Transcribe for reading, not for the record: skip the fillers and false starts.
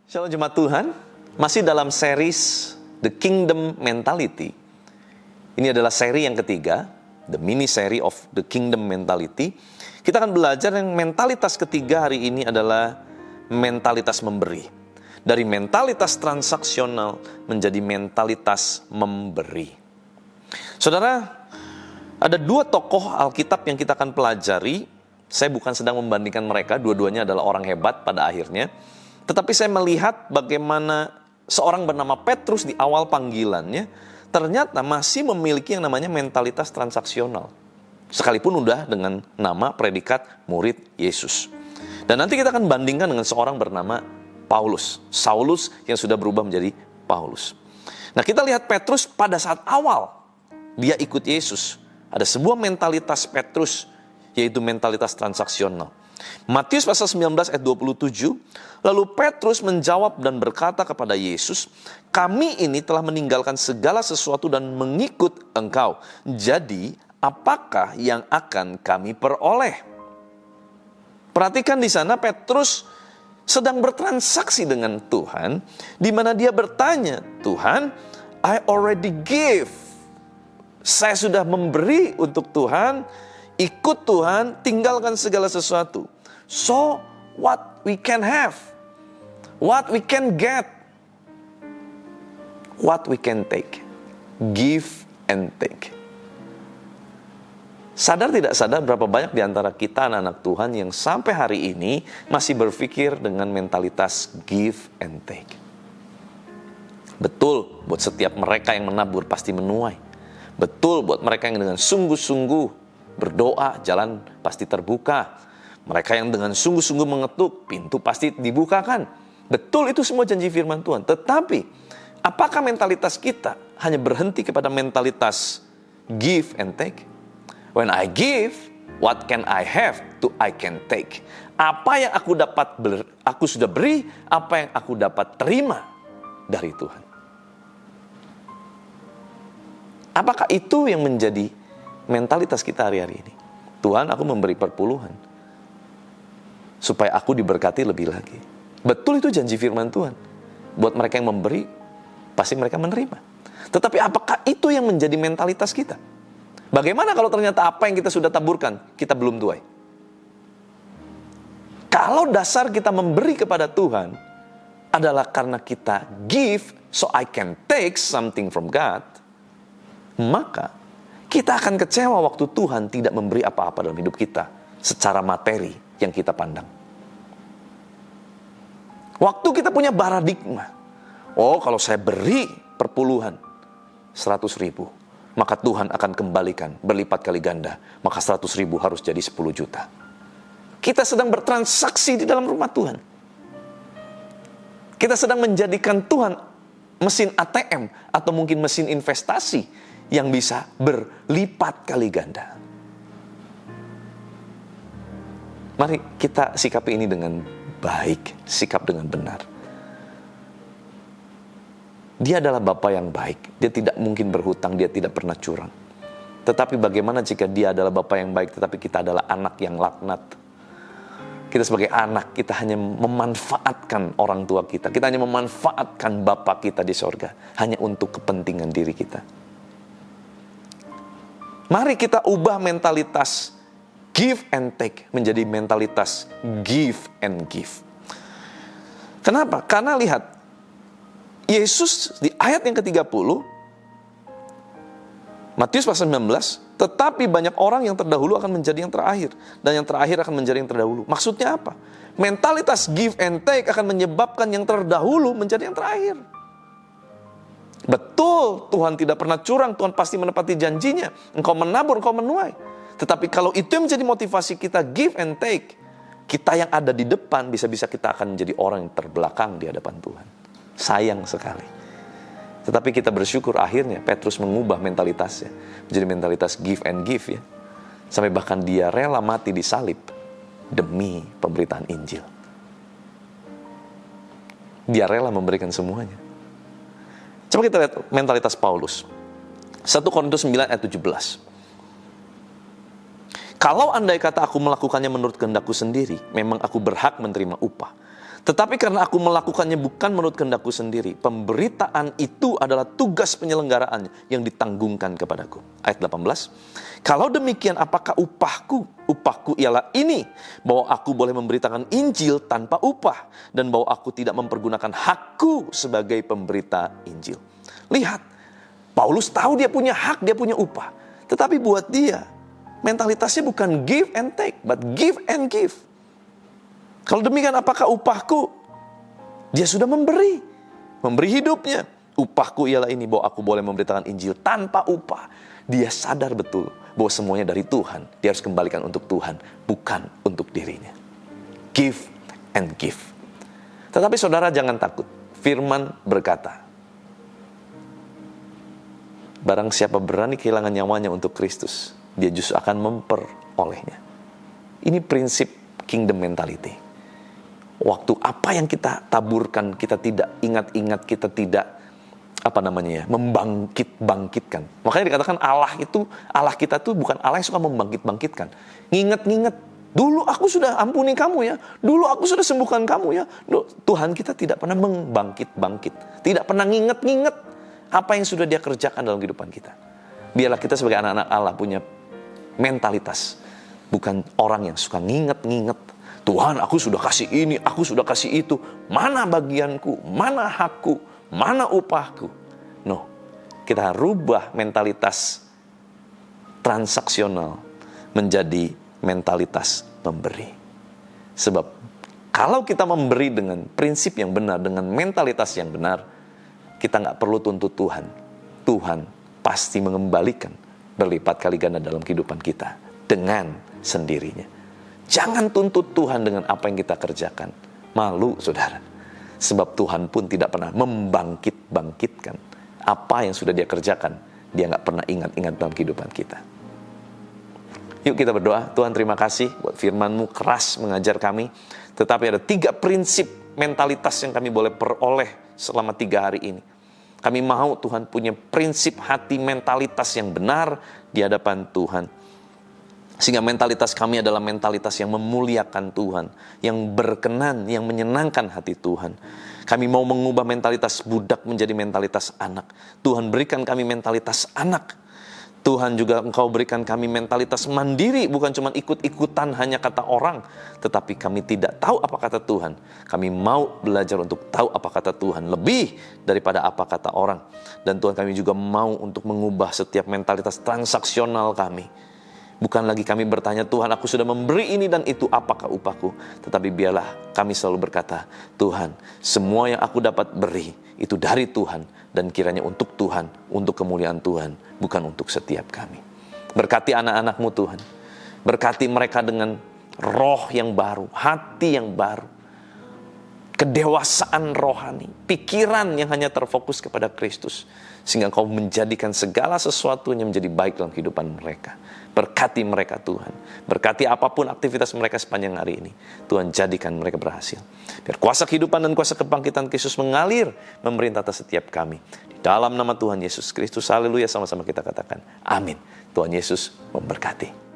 Shalom jemaat Tuhan, masih dalam series The Kingdom Mentality. Ini adalah seri yang ketiga, The Mini Series of The Kingdom Mentality. Kita akan belajar yang mentalitas ketiga hari ini adalah mentalitas memberi. Dari mentalitas transaksional menjadi mentalitas memberi. Saudara, ada dua tokoh Alkitab yang kita akan pelajari. Saya bukan sedang membandingkan mereka, dua-duanya adalah orang hebat pada akhirnya. Tetapi saya melihat bagaimana seorang bernama Petrus di awal panggilannya ternyata masih memiliki yang namanya mentalitas transaksional. Sekalipun udah dengan nama predikat murid Yesus. Dan nanti kita akan bandingkan dengan seorang bernama Paulus. Saulus yang sudah berubah menjadi Paulus. Nah, kita lihat Petrus pada saat awal dia ikut Yesus. Ada sebuah mentalitas Petrus, yaitu mentalitas transaksional. Matius pasal 19 ayat 27, lalu Petrus menjawab dan berkata kepada Yesus, kami ini telah meninggalkan segala sesuatu dan mengikut Engkau. Jadi, apakah yang akan kami peroleh? Perhatikan di sana Petrus sedang bertransaksi dengan Tuhan, di mana dia bertanya, Tuhan, I already give. Saya sudah memberi untuk Tuhan, ikut Tuhan, tinggalkan segala sesuatu. So, what we can have, what we can get, what we can take, give and take. Sadar tidak sadar berapa banyak di antara kita anak-anak Tuhan yang sampai hari ini masih berpikir dengan mentalitas give and take. Betul, buat setiap mereka yang menabur pasti menuai. Betul, buat mereka yang dengan sungguh-sungguh berdoa, jalan pasti terbuka. Mereka yang dengan sungguh-sungguh mengetuk, pintu pasti dibukakan. Betul, itu semua janji firman Tuhan. Tetapi, apakah mentalitas kita hanya berhenti kepada mentalitas give and take? When I give, what can I have to I can take? Apa yang aku sudah beri, apa yang aku dapat terima dari Tuhan. Apakah itu yang menjadi mentalitas kita hari-hari ini? Tuhan, aku memberi perpuluhan supaya aku diberkati lebih lagi. Betul, itu janji firman Tuhan. Buat mereka yang memberi, pasti mereka menerima. Tetapi apakah itu yang menjadi mentalitas kita? Bagaimana kalau ternyata apa yang kita sudah taburkan, kita belum tuai? Kalau dasar kita memberi kepada Tuhan adalah karena kita give so I can take something from God, maka kita akan kecewa waktu Tuhan tidak memberi apa-apa dalam hidup kita secara materi yang kita pandang. Waktu kita punya paradigma, oh kalau saya beri perpuluhan 100.000, maka Tuhan akan kembalikan berlipat kali ganda, maka 100.000 harus jadi 10 juta. Kita sedang bertransaksi di dalam rumah Tuhan. Kita sedang menjadikan Tuhan mesin ATM atau mungkin mesin investasi yang bisa berlipat kali ganda. Mari kita sikapi ini dengan baik, sikap dengan benar. Dia adalah Bapa yang baik. Dia tidak mungkin berhutang, dia tidak pernah curang. Tetapi bagaimana jika dia adalah Bapa yang baik, tetapi kita adalah anak yang laknat? Kita sebagai anak, kita hanya memanfaatkan orang tua kita. Kita hanya memanfaatkan Bapa kita di sorga. Hanya untuk kepentingan diri kita. Mari kita ubah mentalitas give and take menjadi mentalitas give and give. Kenapa? Karena lihat, Yesus di ayat yang ke-30, Matius pasal 19, tetapi banyak orang yang terdahulu akan menjadi yang terakhir, dan yang terakhir akan menjadi yang terdahulu. Maksudnya apa? Mentalitas give and take akan menyebabkan yang terdahulu menjadi yang terakhir. Betul, Tuhan tidak pernah curang, Tuhan pasti menepati janjinya. Engkau menabur, engkau menuai. Tetapi kalau itu yang menjadi motivasi kita give and take, kita yang ada di depan bisa-bisa kita akan menjadi orang yang terbelakang di hadapan Tuhan. Sayang sekali. Tetapi kita bersyukur akhirnya Petrus mengubah mentalitasnya menjadi mentalitas give and give ya. Sampai bahkan dia rela mati di salib demi pemberitaan Injil. Dia rela memberikan semuanya. Coba kita lihat mentalitas Paulus. 1 Korintus 9 ayat 17. Kalau andai kata aku melakukannya menurut kehendakku sendiri, memang aku berhak menerima upah. Tetapi karena aku melakukannya bukan menurut kehendakku sendiri, pemberitaan itu adalah tugas penyelenggaraannya yang ditanggungkan kepadaku. Ayat 18, kalau demikian apakah upahku? Upahku ialah ini, bahwa aku boleh memberitakan Injil tanpa upah, dan bahwa aku tidak mempergunakan hakku sebagai pemberita Injil. Lihat, Paulus tahu dia punya hak, dia punya upah. Tetapi buat dia, mentalitasnya bukan give and take, but give and give. Kalau demikian apakah upahku? Dia sudah memberi hidupnya. Upahku ialah ini, bahwa aku boleh memberitakan Injil tanpa upah. Dia sadar betul bahwa semuanya dari Tuhan. Dia harus kembalikan untuk Tuhan, bukan untuk dirinya. Give and give. Tetapi saudara jangan takut. Firman berkata, barang siapa berani kehilangan nyawanya untuk Kristus, dia justru akan memperolehnya. Ini prinsip kingdom mentality. Waktu apa yang kita taburkan, kita tidak ingat-ingat, kita tidak membangkit-bangkitkan. Makanya dikatakan Allah kita tuh bukan Allah yang suka membangkit-bangkitkan. Nginget-nginget, dulu aku sudah ampuni kamu ya, dulu aku sudah sembuhkan kamu ya. Tuhan kita tidak pernah membangkit-bangkit, tidak pernah nginget-nginget apa yang sudah dia kerjakan dalam kehidupan kita. Biarlah kita sebagai anak-anak Allah punya mentalitas, bukan orang yang suka nginget-nginget. Tuhan, aku sudah kasih ini, aku sudah kasih itu. Mana bagianku? Mana hakku? Mana upahku? No, kita rubah mentalitas transaksional menjadi mentalitas memberi. Sebab kalau kita memberi dengan prinsip yang benar, dengan mentalitas yang benar, kita nggak perlu tuntut Tuhan. Tuhan pasti mengembalikan berlipat kali ganda dalam kehidupan kita dengan sendirinya. Jangan tuntut Tuhan dengan apa yang kita kerjakan. Malu, saudara. Sebab Tuhan pun tidak pernah membangkit-bangkitkan apa yang sudah dia kerjakan. Dia nggak pernah ingat-ingat dalam kehidupan kita. Yuk kita berdoa. Tuhan, terima kasih buat firman-Mu keras mengajar kami. Tetapi ada 3 prinsip mentalitas yang kami boleh peroleh selama 3 hari ini. Kami mau Tuhan punya prinsip hati mentalitas yang benar di hadapan Tuhan. Sehingga mentalitas kami adalah mentalitas yang memuliakan Tuhan, yang berkenan, yang menyenangkan hati Tuhan. Kami mau mengubah mentalitas budak menjadi mentalitas anak. Tuhan berikan kami mentalitas anak. Tuhan juga Engkau berikan kami mentalitas mandiri, bukan cuma ikut-ikutan hanya kata orang, tetapi kami tidak tahu apa kata Tuhan. Kami mau belajar untuk tahu apa kata Tuhan, lebih daripada apa kata orang. Dan Tuhan, kami juga mau untuk mengubah setiap mentalitas transaksional kami. Bukan lagi kami bertanya, Tuhan aku sudah memberi ini dan itu, apakah upahku? Tetapi biarlah kami selalu berkata, Tuhan semua yang aku dapat beri itu dari Tuhan, dan kiranya untuk Tuhan, untuk kemuliaan Tuhan, bukan untuk setiap kami. Berkati anak-anak-Mu Tuhan. Berkati mereka dengan roh yang baru, hati yang baru, kedewasaan rohani, pikiran yang hanya terfokus kepada Kristus, sehingga Engkau menjadikan segala sesuatunya menjadi baik dalam kehidupan mereka. Berkati mereka Tuhan. Berkati apapun aktivitas mereka sepanjang hari ini. Tuhan jadikan mereka berhasil. Biar kuasa kehidupan dan kuasa kebangkitan Kristus mengalir memerintah atas setiap kami. Di dalam nama Tuhan Yesus Kristus. Haleluya, sama-sama kita katakan amin. Tuhan Yesus memberkati.